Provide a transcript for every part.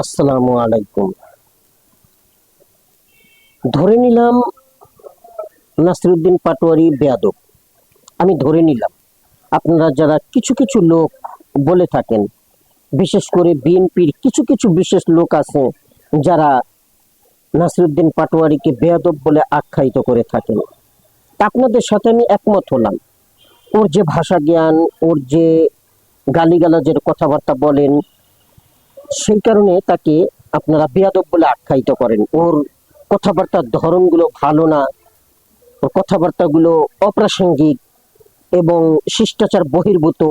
আসসালামু আলাইকুম। ধরে নিলাম নাসিরুদ্দিন পাটোয়ারি বেয়াদব। আমি ধরে নিলাম আপনারা যারা কিছু কিছু লোক বলে থাকেন, বিশেষ করে বিএনপির কিছু কিছু বিশেষ লোক আছে যারা নাসিরুদ্দিন পাটোয়ারিকে বেয়াদব বলে আখ্যায়িত করে থাকেন, তা আপনাদের সাথে আমি একমত হলাম। ওর যে ভাষা জ্ঞান, ওর যে গালিগালাজের কথাবার্তা বলেন, সেই কারণে তাকে আপনারা বেয়াদব বলে আখ্যায়িত করেন। ওর কথাবার্তার ধরনগুলো ভালো না, ওর কথাবার্তাগুলো অপ্রাসঙ্গিক এবং শিষ্টাচার বহির্ভূত।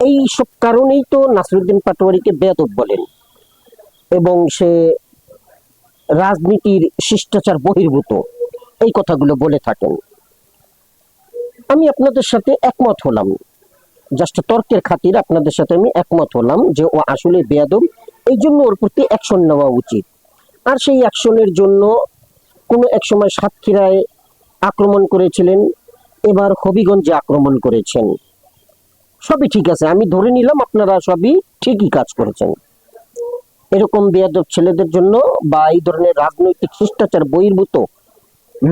এই সব কারণেই তো নাসিরুদ্দিন পাটোয়ারিকে বেয়াদব বলেন এবং সে রাজনীতির শিষ্টাচার বহির্ভূত এই কথাগুলো বলে থাকেন। আমি আপনাদের সাথে একমত হলাম, জাস্ট তর্কের খাতির আপনাদের সাথে আমি একমত হলাম যে ও আসলে বেয়াদব, এই জন্য ওর প্রতি অ্যাকশন নেওয়া উচিত। আর সেই অ্যাকশনের জন্য কোনো এক সময় সাতক্ষীরায় আক্রমণ করেছিলেন, এবার হবিগঞ্জে আক্রমণ করেছেন। সবই ঠিক আছে, আমি ধরে নিলাম আপনারা সবই ঠিকই কাজ করেছেন। এরকম বেয়াদব ছেলেদের জন্য বা এই ধরনের রাজনৈতিক শিষ্টাচার বহির্ভূত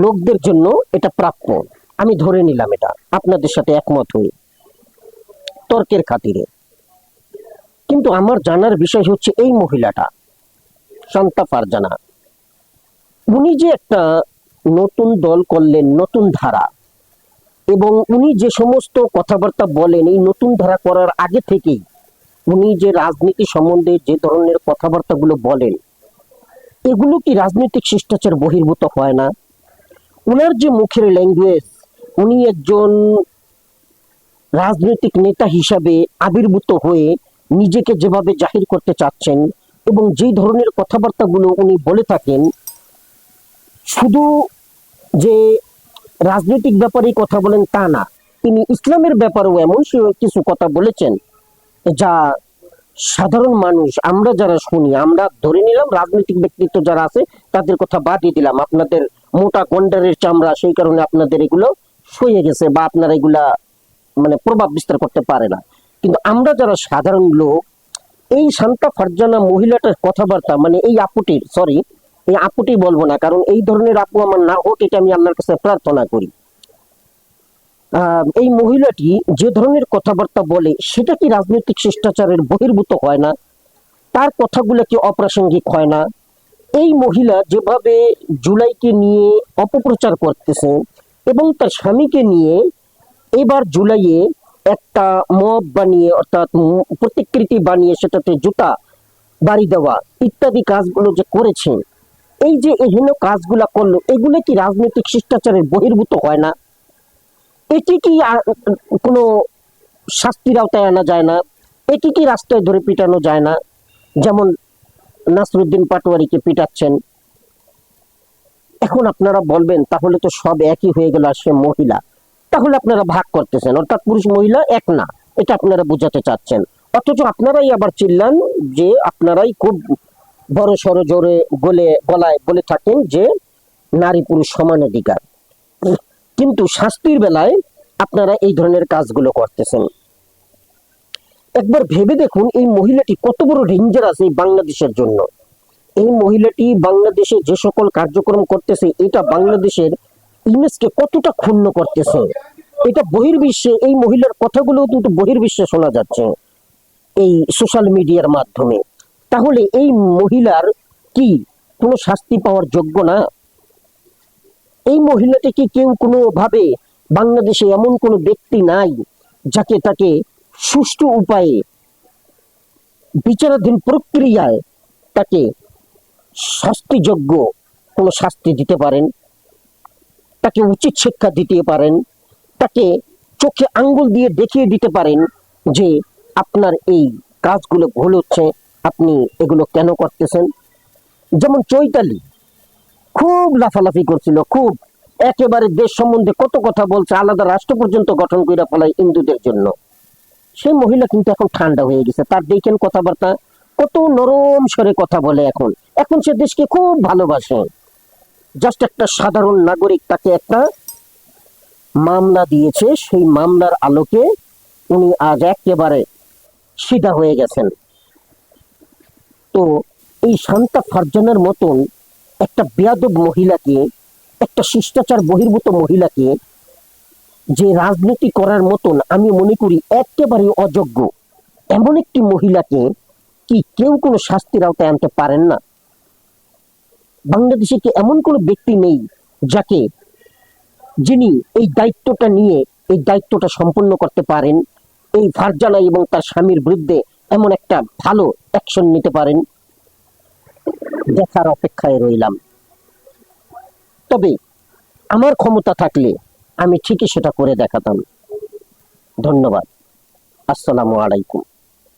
লোকদের জন্য এটা প্রাপ্য। আমি ধরে নিলাম, এটা আপনাদের সাথে একমত হই তর্কের খাতিরে। কিন্তু আমার জানার বিষয় হচ্ছে এই মহিলাটা শান্তা ফারজানা, উনি যে একটা নতুন দল করলেন, নতুন ধারা, এবং উনি যে সমস্ত কথাবার্তা বলেন এই নতুন ধারা করার আগে থেকেই উনি যে রাজনীতি সম্বন্ধে যে ধরনের কথাবার্তাগুলো বলেন, এগুলো কি রাজনৈতিক শিষ্টাচার বহির্ভূত হয় না? উনার যে মুখের ল্যাঙ্গুয়েজ, উনি একজন রাজনৈতিক নেতা হিসাবে আবির্ভূত হয়ে নিজেকে যেভাবে জাহির করতে চাচ্ছেন এবং যেই ধরনের কথাবার্তাগুলো উনি বলে থাকেন, শুধু যে রাজনৈতিক ব্যাপারেই কথা বলেন তা না, তিনি ইসলামের ব্যাপারেও এমন কিছু কথা বলেছেন যা সাধারণ মানুষ আমরা যারা শুনি, আমরা ধরে নিলাম রাজনৈতিক ব্যক্তিত্ব যারা আছে তাদের কথা বাদই দিলাম, আপনাদের মোটা গন্ডারের চামড়া, সেই কারণে আপনাদের এগুলো সয়ে গেছে বা আপনারা এগুলা মানে প্রভাব বিস্তার করতে পারে না। কিন্তু আমরা যারা সাধারণ লোক, এই শান্তা ফারজানা মহিলাটার কথাবার্তা, মানে এই আপুটির, সরি এই আপুটি বলবো না, কারণ এই ধরনের আপু আমার না হোক, এটা আমি আপনার কাছে প্রার্থনা করি। এই মহিলাটি যে ধরনের কথাবার্তা বলে সেটা কি রাজনৈতিক শিষ্টাচারের বহির্ভূত হয় না? তার কথাগুলো কি অপ্রাসঙ্গিক হয় না? এই মহিলা যেভাবে জুলাইকে নিয়ে অপপ্রচার করতেছে এবং তার স্বামীকে নিয়ে এবার জুলাইয়ে একটা মব বানিয়ে, অর্থাৎ প্রতিকৃতি বানিয়ে সেটাতে জুতা বাড়ি দেওয়া ইত্যাদি কাজগুলো যে করেছে, এই যে এহেন কাজগুলা করলো, এগুলো কি রাজনৈতিক শিষ্টাচারের বহির্ভূত হয় না? এটি কি কোনো শাস্তির আওতায় আনা যায় না? এটি কি রাস্তায় ধরে পিটানো যায় না, যেমন নাসিরুদ্দিন পাটোয়ারিকে পিটাচ্ছেন? এখন আপনারা বলবেন তাহলে তো সব একই হয়ে গেল, আর সে মহিলা, তাহলে আপনারা ভাগ করতেছেন, অর্থাৎ পুরুষ মহিলা এক না, এটা আপনারা বোঝাতে চাচ্ছেন। অথচ আপনারাই আবার চিল্লান যে আপনারাই খুব বড় সড়ো জোরে গলায় বলে থাকেন যে নারী পুরুষ সমান অধিকার, কিন্তু শাস্তির বেলায় আপনারা এই ধরনের কাজগুলো করতেছেন। একবার ভেবে দেখুন এই মহিলাটি কত বড় ডেঞ্জারাস এই বাংলাদেশের জন্য। এই মহিলাটি বাংলাদেশে যে সকল কার্যক্রম করতেছে, এটা বাংলাদেশের ইমেজকে কতটা ক্ষুণ্ণ করতেছে, এটা বহির্বিশ্বে এই মহিলার কথাগুলো কিন্তু বহির্বিশ্বে শোনা যাচ্ছে এই সোশ্যাল মিডিয়ার মাধ্যমে। তাহলে এই মহিলার কি কোনো শাস্তি পাওয়ার যোগ্য না? এই মহিলাটিকে কেউ কোনো ভাবে, বাংলাদেশে এমন কোনো ব্যক্তি নাই যাকে তাকে সুষ্ঠু উপায়ে বিচারাধীন প্রক্রিয়ায় তাকে শাস্তিযোগ্য কোনো শাস্তি দিতে পারেন, তাকে উচিত শিক্ষা দিতে পারেন, তাকে চোখে আঙ্গুল দিয়ে দেখিয়ে দিতে পারেন যে আপনার এই কাজগুলো ভুল হচ্ছে, আপনি এগুলো কেন করতেছেন। যেমন চৈতালি খুব লাফালাফি করছিল, খুব একেবারে দেশ সম্বন্ধে কত কথা বলছে, আলাদা রাষ্ট্র পর্যন্ত গঠন করে ফেলায় হিন্দুদের জন্য। সেই মহিলা কিন্তু এখন ঠান্ডা হয়ে গেছে, তার দেখেন কথাবার্তা কত নরম স্বরে কথা বলে। এখন এখন সে দেশকে খুব ভালোবাসে। জাস্ট একটা সাধারণ নাগরিক তাকে একটা মামলা দিয়েছে, সেই মামলার আলোকে উনি আজ একেবারে সিধা হয়ে গেছেন। তো এই শান্তা ফারজানার মতন একটা বেয়াদব মহিলাকে, একটা শিষ্টাচার বহির্ভূত মহিলাকে যে রাজনীতি করার মতন আমি মনে করি একেবারে অযোগ্য, এমন একটি মহিলাকে কি কেউ কোনো শাস্তির আওতায় আনতে পারেন না? বাংলাদেশে কি এমন কোনো ব্যক্তি নেই যাকে, যিনি এই দায়িত্বটা নিয়ে এই দায়িত্বটা সম্পন্ন করতে পারেন, এই ফারজানা এবং তার স্বামীর বিরুদ্ধে এমন একটা ভালো অ্যাকশন নিতে পারেন? দেখার অপেক্ষায় রইলাম। তবে আমার ক্ষমতা থাকলে আমি ঠিকই সেটা করে দেখাতাম। ধন্যবাদ। আসসালামু আলাইকুম।